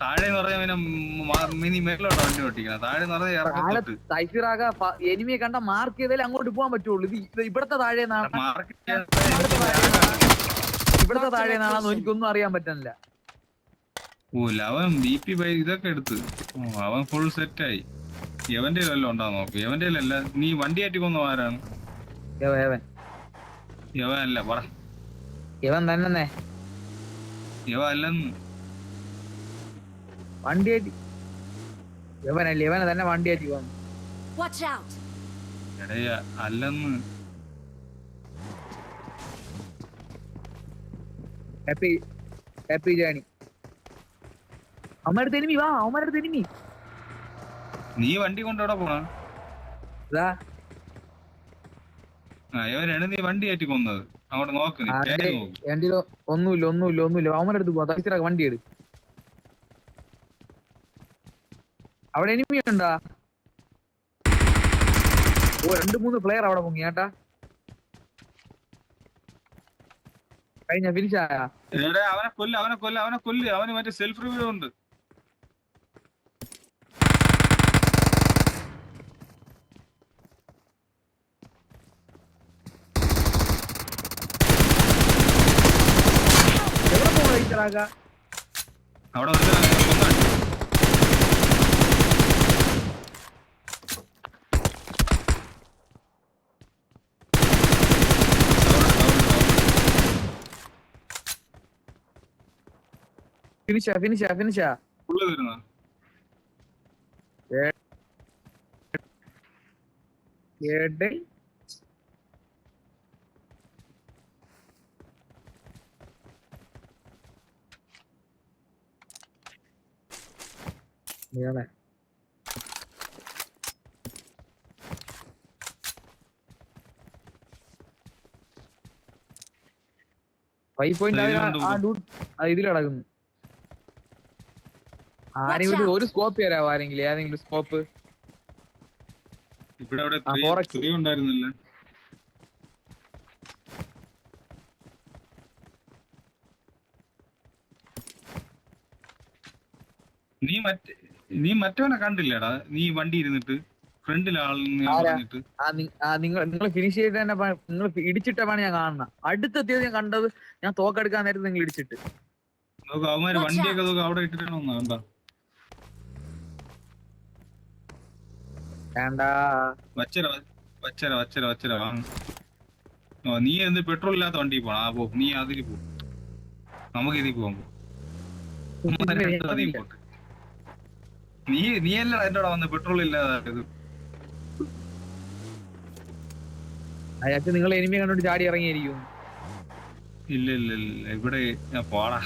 താഴെ മിനി മേലോട്ടോ വണ്ടി ഓട്ടിക്കണം. താഴെ ഇറക്കത്തോട്ട് എനിമിയെ കണ്ട മാർക്ക് ചെയ്താലേ അങ്ങോട്ട് പോകാൻ പറ്റുള്ളൂ. ഇത് ഇവിടത്തെ താഴെന്നാണ്, ഇവിടത്തെ താഴെന്നാണെന്ന് എനിക്കൊന്നും അറിയാൻ പറ്റുന്നില്ല. അവൻ BP ഇതൊക്കെ എടുത്ത് അവൻ ഫുൾ സെറ്റായി. എവന്റെ വല്ലതും ഉണ്ടാ നോക്ക്. എവന്റെ അല്ല, നീ വണ്ടി ആറ്റി കൊന്ന ആരാണ്? യവൻ അല്ല, പറ ഇവൻ തന്നെ. യവ അല്ലെന്ന് വണ്ടി ആറ്റി ഇവനല്ലേ, ഇവനെ തന്നെ വണ്ടി ആറ്റി വന്നു. എടയ അല്ലെന്ന്. Happy journey. അവന്മാരുടെ എനിമി, വാ അവന്മാരുടെ എനിമി. നീ വണ്ടി കൊണ്ടോടെ പോണ? നീ വണ്ടി ആറ്റി കൊന്നത് അങ്ങോട്ട് നോക്ക്. ഒന്നുമില്ല. അവന്മാരുടെ അടുത്ത് പോവാ. തൈസിറാക്ക വണ്ടി എടു. അവിടെ എനിമി ഉണ്ടാ? 2-3 പ്ലെയർ അവിടെ പൊങ്ങി കേട്ടാ. കഴിഞ്ഞ ഫിനിഷായ. അവനെ കൊല്ല്. അവന് മറ്റേ സെൽഫ് റിവ്യൂ ഉണ്ട്. എവിടെ പോകാ തൈസിറാക്ക? അവിടെ ഫിനിഷാ. ഇതിൽ കിടക്കുന്നു. ആരെങ്കിലും ഒരു സ്കോപ്പ് തരാവോ? ഏതെങ്കിലും സ്കോപ്പ്? നീ മറ്റവനെ കണ്ടില്ലടാ? നീ വണ്ടി ഇരുന്നിട്ട് നിങ്ങൾ ഫിനിഷ് ചെയ്തിട്ട് തന്നെ നിങ്ങൾ ഇടിച്ചിട്ടാണ് ഞാൻ കാണുന്നത്. അടുത്തെത്തിയത് ഞാൻ കണ്ടത്, ഞാൻ തോക്കെടുക്കാൻ നേരത്തെ നിങ്ങൾ ഇടിച്ചിട്ട്. അവന്മാര് വണ്ടിയൊക്കെ അവിടെ ഇട്ടിട്ടാണോ കണ്ടാ? വച്ചര. നീ എന്ത് പെട്രോൾ ഇല്ലാത്ത വണ്ടി പോണ? നീ അതിൽ പോ, നമുക്ക് ഇതിൽ പോകാം. നീ അല്ല എന്നോട് വന്ന് പെട്രോൾ ഇല്ലാതായത്. അയാൾക്ക് നിങ്ങൾ എനിമി കണ്ടോണ്ട് ചാടി ഇറങ്ങിയിരിക്കും. ഇല്ല ഇവിടെ ഞാൻ പോടാ.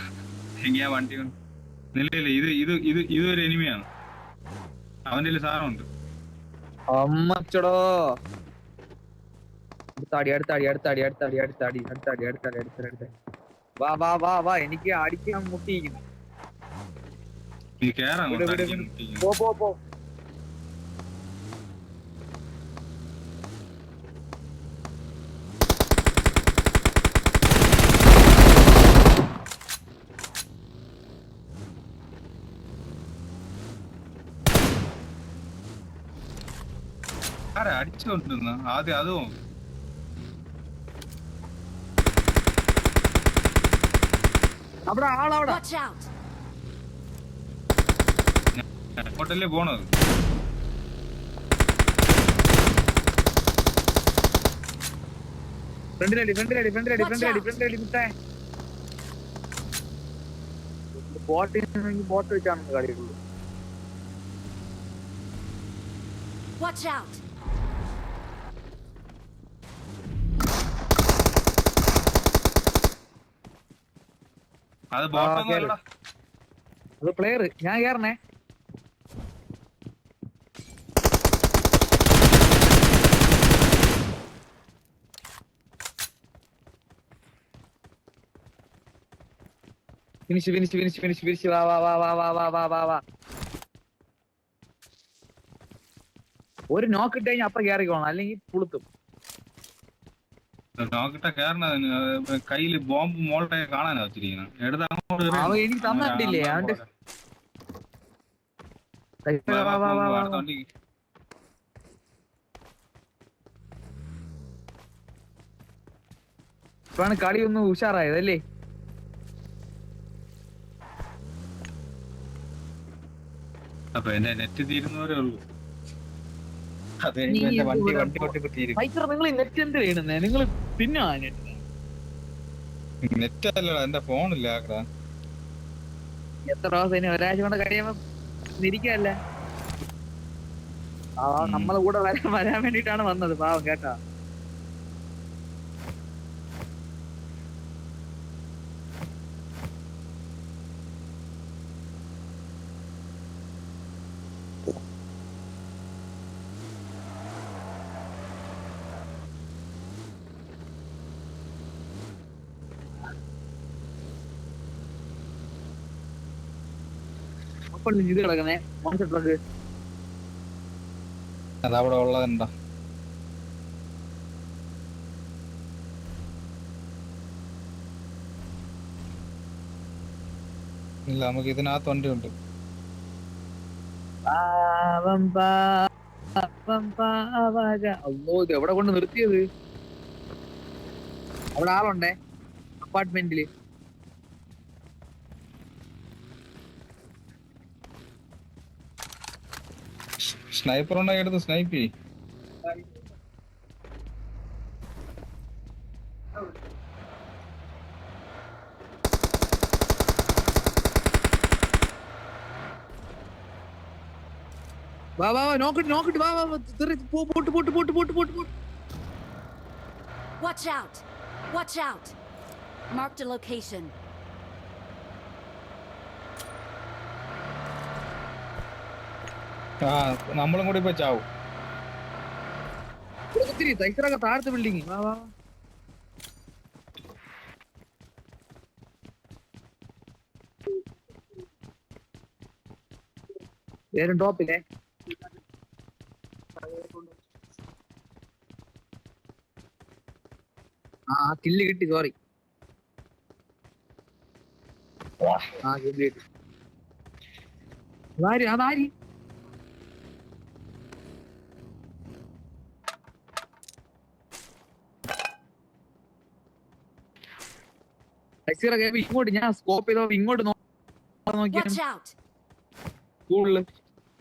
എങ്കിയാ വണ്ടി നിലയില്ല. ഇതൊരു എനിമിയാണ്. അവന്റെ സാധനമുണ്ട്. അമ്മച്ചടോ, അടുത്താടി. വാ എനിക്ക് അടിക്കാൻ മുട്ടിയിരിക്കുന്നു. പോ. അടിച്ചോണ്ടിരുന്ന ആദ്യം അതും അവിടെ ആളവിടെ അങ്ങോട്ടല്ലേ പോണത്. ഫ്രണ്ടിലടി ബോട്ട് വെച്ചാണ് കളിയുള്ളൂ. അത് പ്ലെയർ. ഞാൻ കേറണേ. ഫിനിഷ്. വാ. ഒരു നോക്ക് ഇട്ട് കഴിഞ്ഞാൽ അപ്പൊ കേറിക്കോണം, അല്ലെങ്കിൽ പുളുത്തും. നോക്കിട്ട കേറണ കയ്യില് ബോംബ് മോൾട്ടെ കാണാനാ വെച്ചിരിക്കുന്നത്. എടുത്ത് അങ്ങോട്ട് അവൻ എറിയണം. എനിക്ക് അവൻ തന്നിട്ടില്ലേ അണ്ണൻ അവന്റെ പോലെ. സൈഫറ, വാ, വാ, വാ, വാ, വാ, പോ, വാ, അടുത്ത വാ. വണ്ടി. ഇപ്പാണ് കളി ഒന്ന് ഉഷാറായതല്ലേ? അപ്പൊ എന്റെ നെറ്റ് തീരുന്നവരേ ഉള്ളൂ. അത് നീ കഴിയുമ്പോ എന്റെ വണ്ടി എന്തുകൂടെ വണ്ടി കൊണ്ടിപ്പോ തീരും. സൈഫറ, നിങ്ങൾ നെറ്റ് എന്ത് ചെയ്യണേ? നിങ്ങൾ പിന്നെ നെറ്റ് അല്ലടാ, എന്റെ ഫോണില്ല ആക്കടാ. എത്ര ദിവസം ഇനി ഒരാഴ്ച കൊണ്ട് കഴിയുമ്പോ ഇരിക്കല്ല. ആ നമ്മളെ കൂടെ വരാൻ വേണ്ടിട്ടാണ് വന്നത്, പാവം കേട്ടാ. അപ്പോൾ ഇത് കിടക്കുന്നേ മോൺസ്റ്റർ ട്രക്ക്. അതവിടെ ഉള്ളതെന്താ? ഇല്ല, നമുക്ക് ഇതിനകത്ത് വണ്ടി ഉണ്ട്. അല്ലോ, ഇത് എവിടെ കൊണ്ട് നിർത്തിയത്? അവിടെ ആളുണ്ടേ അപ്പാർട്ട്മെന്റില്. സ്നൈപ്പർ ഉണ്ടെങ്കിൽ എടുത്ത് സ്നൈപ്പ് ചെയ്യ്. വാ വാ വാ, നോക്കിട്ട് വാ വാ, pot. Watch out! Watch out! Marked a location. ആ, നമ്മളും കൂടി ഇപ്പൊ ചാവും. ഒത്തിരി തൈസറൊക്കെ താഴത്തെ ബിൽഡിങ്. വാ വാ, വേറെ ടോപ്പില്ലേ? ആ കില്ല് കിട്ടി, സോറി. ആ കില്ല് കിട്ടി. അതാരി ഇങ്ങോട്ട് ഞാൻ സ്കോപ്പ് ചെയ്തോ, ഇങ്ങോട്ട് നോക്കിയാ Watch out! സ്കൂളില്.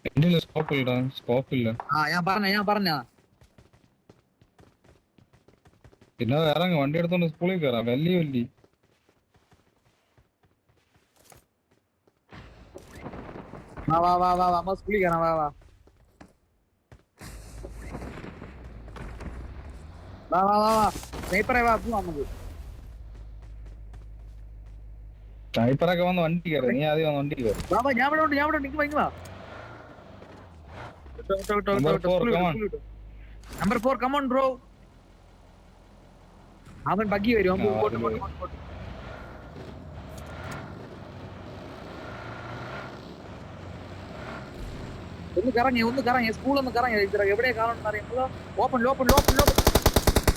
എന്റെ സ്കോപ്പില്ല. ആ ഞാൻ പറഞ്ഞ പിന്നെ ഇറങ്ങി വണ്ടി എടുത്തോണ്ട് സ്കൂളിൽ കയറാം. വലിയ വാ നമ്മ സ്കൂളിൽ കയറാം. വാ സ്നൈപ്പറെ വാ, പോവാം നമുക്ക്. സ്നൈപ്പറൊക്കെ വന്ന് വണ്ടി കയറി. നീ ആദ്യം വന്ന് വണ്ടി കയറി. വാ, ഞാൻ ഇവിടെ ഉണ്ട്, നിക്ക് വാ. Number 4 come on bro. അവൻ ബഗ്ഗി വരും. ഒന്ന് കറങ്ങി സ്കൂൾ ഒന്ന് കറങ്ങി. എവിടെയാ കാണുന്ന അറിയാമോ? ഓപ്പൺ.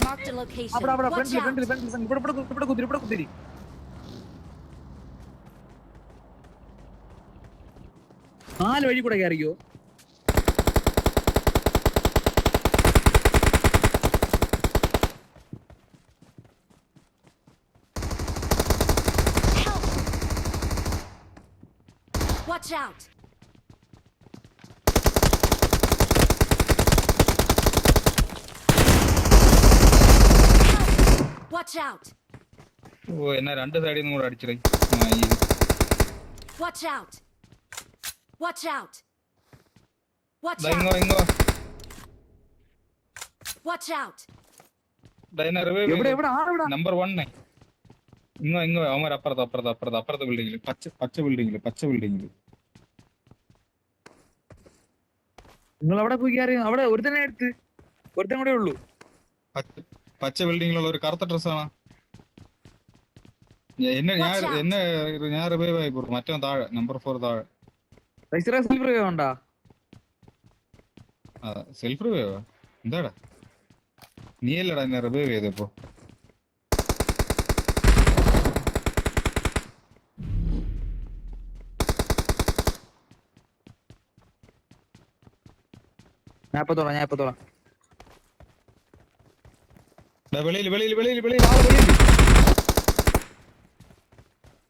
Marked a location. അവിടെ Watch out! ഫ്രണ്ടിൽ ഇവിടെ കുത്തിരി. നാല് വഴി കൂടെ കയറിയോ? Watch out! Watch out! ഓ, എന്നാ രണ്ട് സൈഡിൽ നിന്നും കൂടെ അടിച്ചിടേ. Watch out! Watch out! Watch ഇങ്ങോ out! Watch out! Number 1 ഇങ്ങോ അവന്മാർ അപ്പുറത്തെ ബിൽഡിങ്ങില്, പച്ച ബിൽഡിങ്ങില്. നിങ്ങൾ അവിടെ പോയി കയറി. അവിടെ ഒരുത്തൻ കൂടെ ഉള്ളൂ. പച്ച ബിൽഡിങ്ങിലുള്ള ഒരു കറുത്ത ഡ്രസ്സാണ്. ഞാൻ റിവൈവ് ആയി പോകും. മറ്റോ താഴെ, നമ്പർ 4 താഴെ. സെൽഫ് റിവൈവ് ഉണ്ടോ? സെൽഫ് റിവൈവ് എന്താടാ? നീയല്ലടാ എന്നെ റിവൈവ് ചെയ്തപ്പോ. ഞാൻ ഇപ്പൊ തൊടാം വെളിയിൽ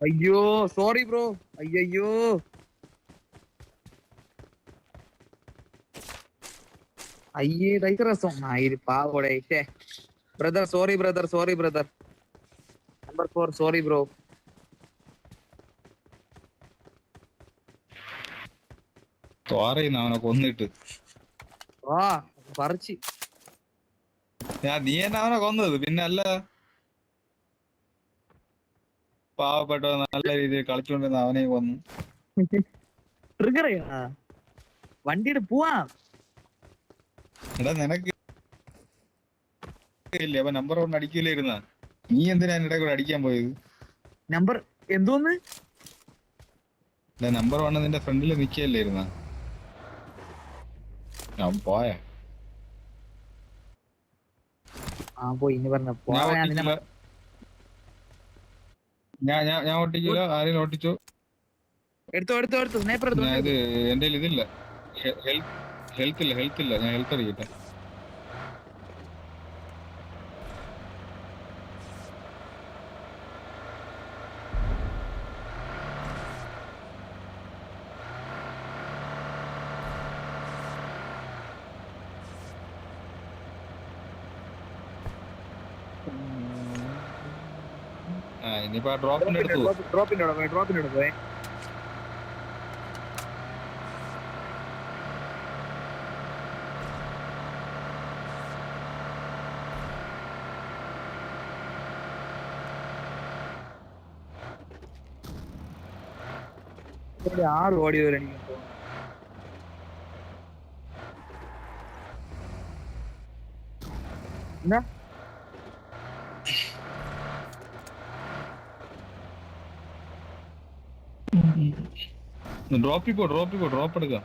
അയ്യോ സോറി ബ്രോ അയ്യോ അയ്യേ ഭയങ്കര രസം പാവോടെ brother sorry brother number 4 sorry bro സോറിന്ന് അവനെ കൊന്നിട്ട്. ആ പറിച്ച് നീ തന്നെ അവനെ കൊന്നത്, പിന്നെ അല്ല പാവപ്പെട്ട നല്ല രീതിയിൽ കളിച്ചുകൊണ്ടിരുന്ന അവനെ കൊന്നു. ട്രിഗർ ചെയ്യണ വണ്ടിയുടെ പോവാം. എടാ നിനക്ക് ഇല്ലേ അപ്പൊ നമ്പർ 1 അടിക്കൂലായിരുന്ന, നീ എന്തിനാ ഇടയിൽ കൂടെ അടിക്കാൻ പോയത്? നമ്പർ എന്തോന്ന് നമ്പർ 1 നിന്റെ ഫ്രണ്ടിൽ നിക്കല്ലായിരുന്ന? ഞാൻ പോയാ പോയി ഇനി പറഞ്ഞ ഞാൻ ഒട്ടിക്കൂല. ആരെങ്കിലും ഒട്ടിച്ചോ? എടുത്തോ സ്നൈപ്പർ ഞാൻ ഇത് എന്റെ ഇതില്ല, ഹെൽത്ത് ഇല്ല. ഞാൻ ഹെൽത്ത് അടിക്കട്ടെ. ഇനിയിപ്പോ ഡ്രോപ്പിന്റെ അടുത്ത് ഡ്രോപ്പിന്റെ പോയെ ആറ് ഓടി വരെ എനിക്ക് തോന്നുന്നു. എന്താ ഡ്രോപ്പ് എടുക്കാം.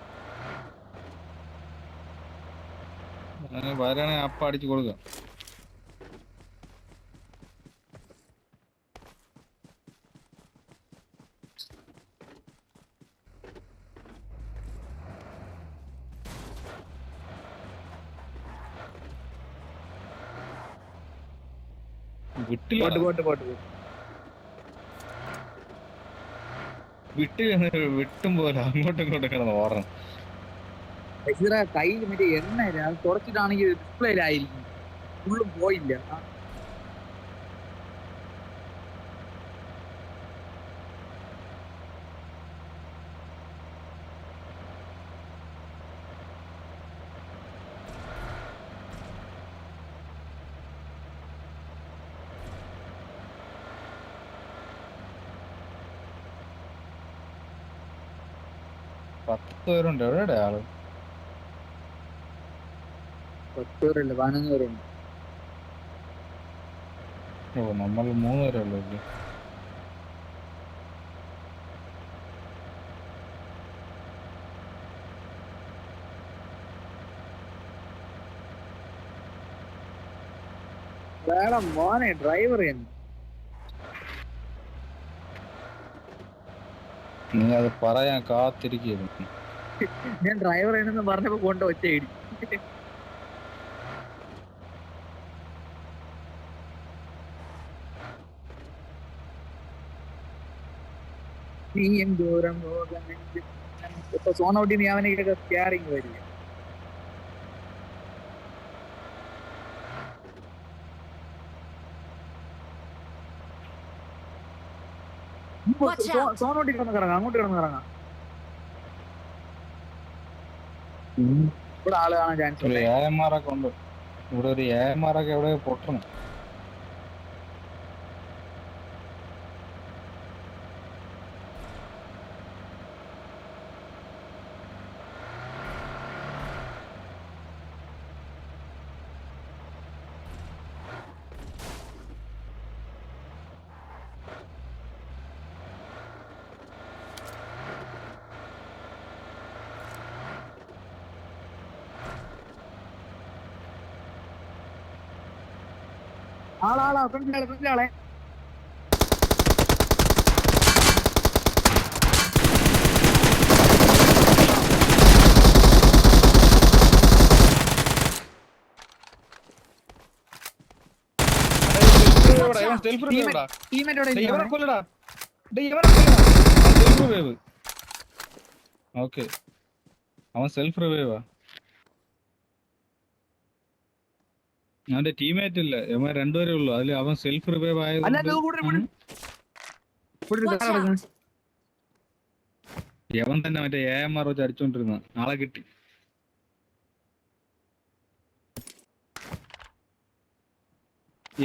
വരാണെ അപ്പ അടിച്ചു കൊടുക്കാം. വിട്ടില്ല, വിട്ടും പോലെ അങ്ങോട്ടും ഇങ്ങോട്ടും കിടന്ന് ഓടണം. കയ്യിൽ മറ്റേ എണ്ണ അത് തുടച്ചിട്ടാണെങ്കിൽ ഡിസ്പ്ലേയിലായിരിക്കും, ഫുള്ളും പോയില്ല. പത്ത് പേരുണ്ട്. എവിടെയാ ആള്? 10 പേരല്ല 11 പേരുണ്ട്. നമ്മൾ 3 പേരല്ലേ? വേണം മോനെ ഡ്രൈവർ നീ അത് പറയാൻ കാത്തിരിക്കുന്നു. ഞാൻ ഡ്രൈവർ ആണെന്ന് പറഞ്ഞപ്പോ കൊണ്ട് ഒറ്റയിടി. നീ എന്തോരം ഇപ്പൊ സോണോട്ടി നീ അവനെ സ്കാറിങ് വരിക. സോണോട്ടി കിടന്ന് കറങ്ങാം, അങ്ങോട്ട് കിടന്ന് കറങ്ങാം. ഇവിടെ ആള് കാണാൻ ചാൻസ് ഉണ്ട്. ഏമാറൊക്കെ ഉണ്ട് ഇവിടെ, ഒരു ഏമാറൊക്കെ എവിടെ പൊട്ടണം. ആളാ ഫ്രണ്ടിലാളെ സെൽഫ് റിവൈവ്ടാ. ടീമേറ്റോടെ ഇവനെ കൊല്ലടാ. ഇവനെ കൊല്ലടാ. Self revive. ഓക്കെ, അവൻ സെൽഫ് റിവൈവാ. അവന്റെ ടീമേറ്റ് ഇല്ല, ഇവൻ രണ്ടുപേരേ ഉള്ളു. അതിൽ അവൻ സെൽഫ് റിവൈവ് ആയതുകൊണ്ട് Watch out! യവൻ തന്നെ മറ്റേ AMR വെച്ച് അടിച്ചോണ്ടിരുന്ന ആളെ കിട്ടി.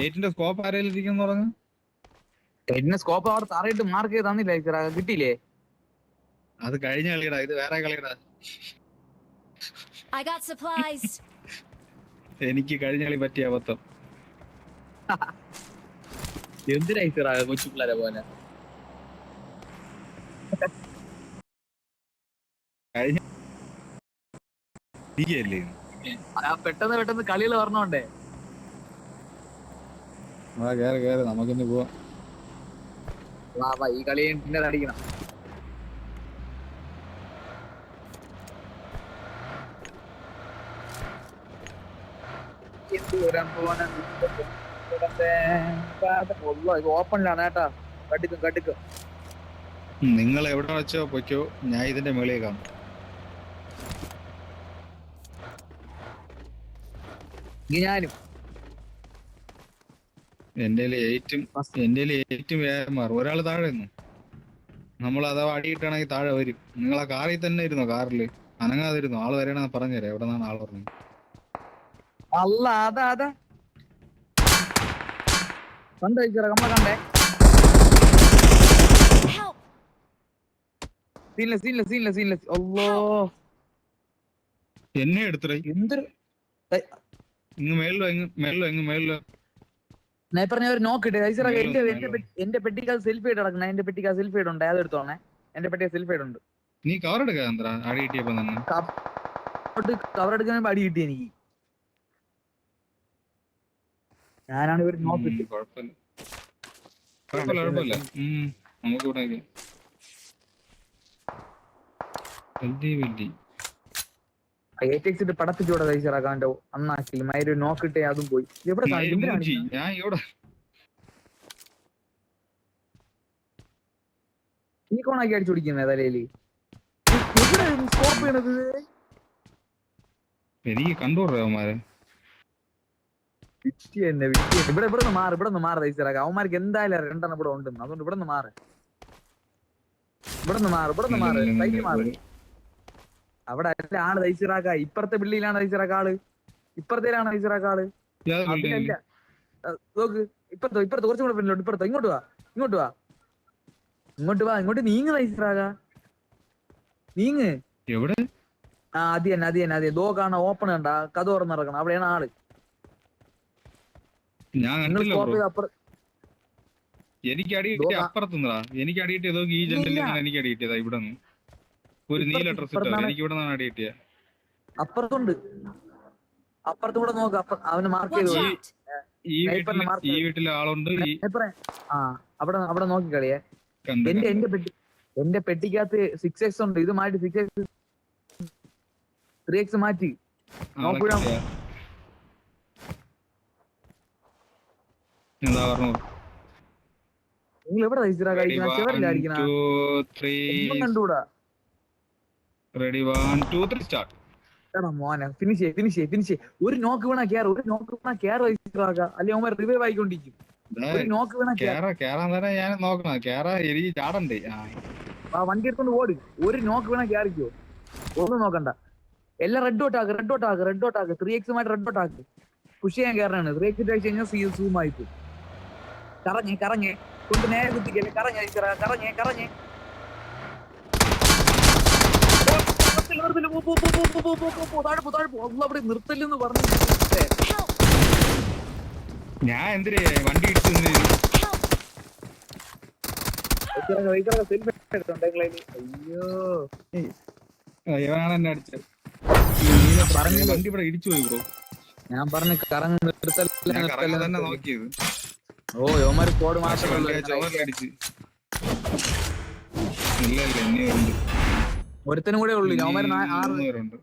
എയ്റ്റിന്റെ സ്കോപ്പ് ആരെങ്കിലും ഇരിക്കുന്നു പറഞ്ഞു. എന്നെ സ്കോപ്പ് അവിടെ തറയിട്ട് മാർക്ക് ചെയ്ത് തന്നില്ല ഈശ്വരാ, കിട്ടിയില്ലേ? അത് കഴിഞ്ഞ കളിയടാ, ഇത് വേറെ കളിയടാ. I got supplies. എനിക്ക് കഴിഞ്ഞ കളി പറ്റിയ അബദ്ധം. എന്തിനാ ഈശ്വരാ കൊച്ചു പിള്ളേരെ പോലെ? കഴിഞ്ഞ ഇരിക്കയല്ലേ? പെട്ടെന്ന് കളികൾ പറഞ്ഞോണ്ടേ. കേറ് നമുക്കിന്ന് പോവാം. വാ ഈ കളി പിന്നെ അടിക്കണം. ഓപ്പണിലാണ് കേട്ടാ. കടുക്കും. നിങ്ങൾ എവിടെ വെച്ചോ പൊയ്ക്കോ, ഞാൻ ഇതിന്റെ മേളിൽ കാണും. ഞാനും എന്റെ ഏറ്റവും മാറും. ഒരാൾ താഴെ നിന്നു. നമ്മൾ അഥവാ അടിയിട്ടാണെങ്കിൽ താഴെ വരും. നിങ്ങൾ ആ കാറിൽ തന്നെ ഇരുന്നോ, കാറില് അനങ്ങാതിരുന്നു. ആള് വരണമെന്ന് പറഞ്ഞുതരാം. എവിടെ നിന്നാണ് ആൾ പറഞ്ഞത്? അല്ല അതാ കണ്ടോ നമ്മളെ കണ്ടേ. Help! സീൻലെസ്. അല്ലോ എന്നെ എടുത്തേ. എന്തൊരു ഇങ്ങ് മേളിലോ. സ്നൈപ്പർ ഞാൻ ഒരു നോക്കിട്ട് എന്റെ പെട്ടിക്ക് സെൽഫി ആയിട്ട് നടക്കണേ. എന്റെ പെട്ടിക്ക് സെൽഫി ആയിട്ട് ഉണ്ട്, അതെടുത്തോണേ. എന്റെ പെട്ടിക്ക് സെൽഫി ആയിട്ട് ഉണ്ട്. നീ കവർ എടുക്കാ അടി കിട്ടിയപ്പോ തന്നെ. കവർ എടുക്കാൻ അടി കിട്ടി എനിക്ക്. ഞാനാണ് ഇവർ നോക്കിട്ട്. കുഴപ്പമില്ല. നമുക്ക് ഇവിടെ ATX പടത്തിച്ചൂടെ കഴിച്ചിറക്കാൻ്റെ അന്നാക്കില്ല. മൈര് നോക്കിട്ടേ അതും പോയി. എവിടെ ഞാൻ ഇവിടെ ഈ കോണാക്കി അടിച്ചു പിടിക്കുന്നേ തലയില്. എവിടെ സ്കോപ്പ് ചെയ്യണത്? എനിക്ക് കണ്ടുപോറമാരെ വിറ്റി തന്നെ. ഇവിടെ നിന്ന് മാറി തയ്ച്ചിറക്ക. അവന്മാർക്ക് എന്തായാലും രണ്ടെണ്ണം ഇവിടെ ഉണ്ടെന്ന്. അതുകൊണ്ട് ഇവിടെ നിന്ന് മാറ്. അവിടെ അല്ല ആള് തയ്ച്ചിറാക്ക. ഇപ്പുറത്തെ ബിൽഡിങ്ങിലാണ് തയ്ച്ചിറാക്ക ആള്. ഇപ്പുറത്തേലാണ് തയ്ച്ചിറാക്ക ആള്. അതിലല്ല നോക്ക്. ഇപ്പുറത്ത് കുറച്ചും കൂടെ പിന്നിലോട്ട്. ഇങ്ങോട്ട് വാ. ഇങ്ങോട്ട് നീങ്ങ് തയ്ച്ചിറാക്ക. നീങ്ങ്. എവിടെ? അത് തന്നെ. ദോ കാണാ ഓപ്പൺ കണ്ട കഥ തുറന്നിറക്കണം. അവിടെയാണ് ആള്. എനിക്ക് അടി കിട്ടിയ അപ്പുറത്തുനിന്നാ. എനിക്ക് അടി കിട്ടിയതോ ഈ ജനലിൽ എനിക്ക് അടി കിട്ടിയതാ. ഇവിടെ നിന്ന് ഒരു നീല ഡ്രസ് ഇട്ടോ. എനിക്ക് ഇവിടെ നിന്നാണ് അടി കിട്ടിയ. അപ്പുറത്തും കൂടെ നോക്ക്. അവന് മാർക്ക് ചെയ്തു. ഈ വീട്ടിലെ ആളുണ്ട്. അവിടെ നോക്കി കളിയെ. എന്റെ പെട്ടിക്കകത്ത് 6x ഉണ്ട്. ഇത് മാറ്റി 6x 3x മാറ്റി നോക്കൂടാ. എന്താ പറഞ്ഞു? നിങ്ങൾ എവിടെ കണ്ടൂടാ. എടാ മോനെ ഫിനിഷ്. ഒരു നോക്ക് വീണ കേറ്. അല്ലെ അവന്മാർ റിവൈവ് ആയിക്കൊണ്ടിരിക്കും. ഒരു നോക്ക് വീണ വണ്ടി എടുത്തോണ്ട് ഓടി. ഒരു നോക്ക് വീണ കേറിക്കോ. ഒന്നും നോക്കണ്ട. എല്ലാം റെഡ് ഔട്ട് ആക്ക്. 3x മായിട്ട് റെഡ് ഔട്ട് ആക്ക്. പുഷ് ചെയ്യാൻ കയറാണ്. 3x ഇട്ട് കഴിഞ്ഞാൽ സൂം ആയിപ്പോ. കറങ്ങേ കൊണ്ട് നേരെ കുത്തിക്കല്ലേ. കറങ്ങേ അവിടെ നിർത്തല്ലെന്ന് പറഞ്ഞു. ഞാൻ എന്തിനാ വണ്ടി ഇടിച്ചു? അയ്യോ എന്നെ അടിച്ചത്. വണ്ടി ഇവിടെ ഇടിച്ചു പോയി ബ്രോ. ഞാൻ പറഞ്ഞു കറങ്ങ് നിർത്തല്ല തന്നെ നോക്കിയത്. ഓ യോമാര് കോഡ് മാത്രമേ ഒരുത്തനും കൂടെ ഉള്ളു. അവന്മാര് 4 പേരുണ്ട്.